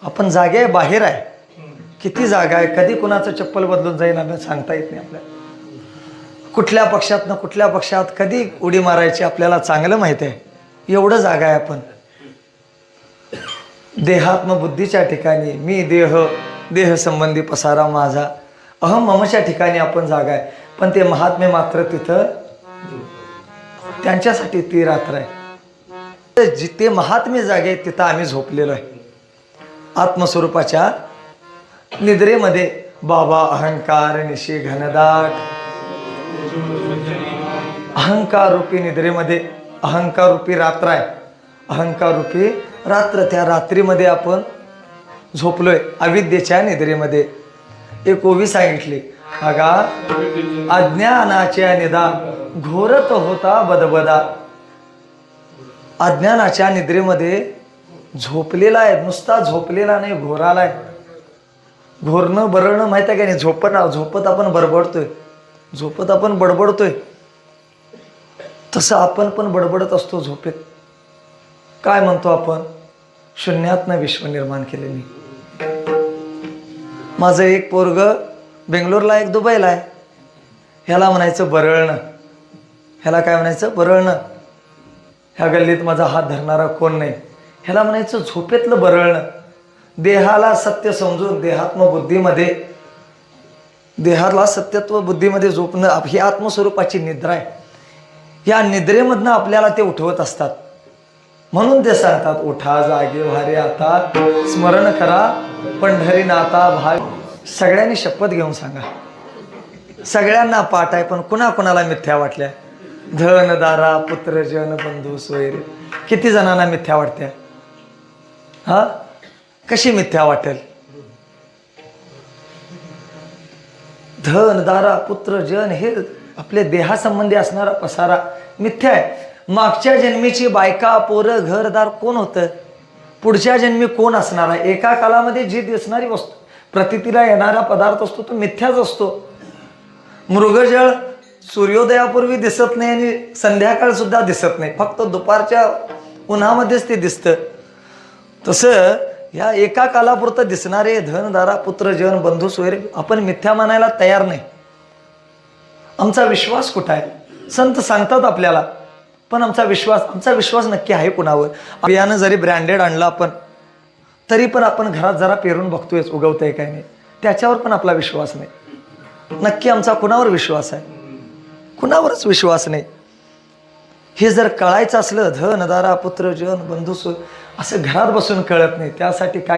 आपण जागे बाहेर आहे, किती जागा आहे, कधी कुणाचं चप्पल बदलून जाईल आपल्याला सांगता येत नाही. आपल्याला कुठल्या पक्षात ना कुठल्या पक्षात कधी उडी मारायची आपल्याला चांगलं माहिती आहे. एवढं जागा आहे आपण. देहात्मबुद्धीच्या ठिकाणी मी देह संबंधी पसारा माझा अहम ममच्या ठिकाणी आपण जागा आहे. पण ते महात्मे मात्र तिथं त्यांच्यासाठी ती रात्र आहे. जिथे महात्मे जागे आहेत तिथं आम्ही झोपलेलो आहे. आत्मस्वरूपाच्या निद्रेमध्ये बाबा अहंकार निशी घनदाट, अहंकार रूपी निद्रेमध्ये अहंकार रूपी रात्र आहे. अहंकार रूपी रात्र, त्या रात्रीमध्ये आपण झोपलोय अविद्येच्या निद्रेमध्ये. एक ओवी सांगितली, अगा अज्ञानाच्या निदा घोरत होता बदबदा. अज्ञानाच्या निद्रेमध्ये झोपलेला आहे, नुसता झोपलेला नाही, घोरालाय. घोरणं बरळणं माहिती आहे का नाही? झोपत आपण बडबडतोय, झोपत आपण बडबडतोय, तसं आपण पण बडबडत असतो झोपेत. काय म्हणतो आपण? शून्यातनं विश्व निर्माण केले मी. माझं एक पोरग बेंगलोरला, एक दुबईला आहे. ह्याला म्हणायचं बरळणं. ह्याला काय म्हणायचं? बरळणं. ह्या गल्लीत माझा हात धरणारा कोण नाही, ह्याला म्हणायचं झोपेतलं बरळणं. देहाला सत्य समजून देहात्मबुद्धीमध्ये, देहाला सत्यत्व बुद्धीमध्ये झोपणं ही आत्मस्वरूपाची निद्रा आहे. या निद्रेमधनं आपल्याला ते उठवत असतात. म्हणून ते सांगतात, उठा जागे व्हारे आता, स्मरण करा पंढरीनाथा भाग. सगळ्यांनी शपथ घेऊन सांगा. सगळ्यांना पाठ आहे, पण कुणाकुणाला मिथ्या वाटल्या? धन दारा पुत्र जन बंधू सोयरे. किती जणांना मिथ्या वाटत्या? हा, कशी मिथ्या वाटेल? धन दारा पुत्र जन हे आपले देहासंबंधी असणारा पसारा मिथ्या आहे. मागच्या जन्मीची बायका पोरं घरदार कोण होतं? पुढच्या जन्मी कोण असणार आहे? एका कालामध्ये जी दिसणारी वस्तू, प्रतीतीला येणारा पदार्थ असतो तो मिथ्याच असतो. मृगजळ सूर्योदयापूर्वी दिसत नाही आणि संध्याकाळ सुद्धा दिसत नाही, फक्त दुपारच्या उन्हामध्येच ते दिसतं. तसं या एका कालापुरतं दिसणारे धन दारा पुत्र जन बंधू सोयरे आपण मिथ्या मानायला तयार नाही. आमचा विश्वास कुठं आहे? संत सांगतात आपल्याला, पण आमचा विश्वास नक्की आहे कुणावर? बियाणं जरी ब्रँडेड आणलं आपण, तरी पण आपण घरात जरा पेरून बघतोय उगवतंय काय नाही, त्याच्यावर पण आपला विश्वास नाही. नक्की आमचा कुणावर विश्वास आहे? कुणावरच विश्वास नाही. हे जर कळायचं असलं, धन दारा पुत्र जन बंधू सोय असं घरात बसून कळत नाही. त्यासाठी काय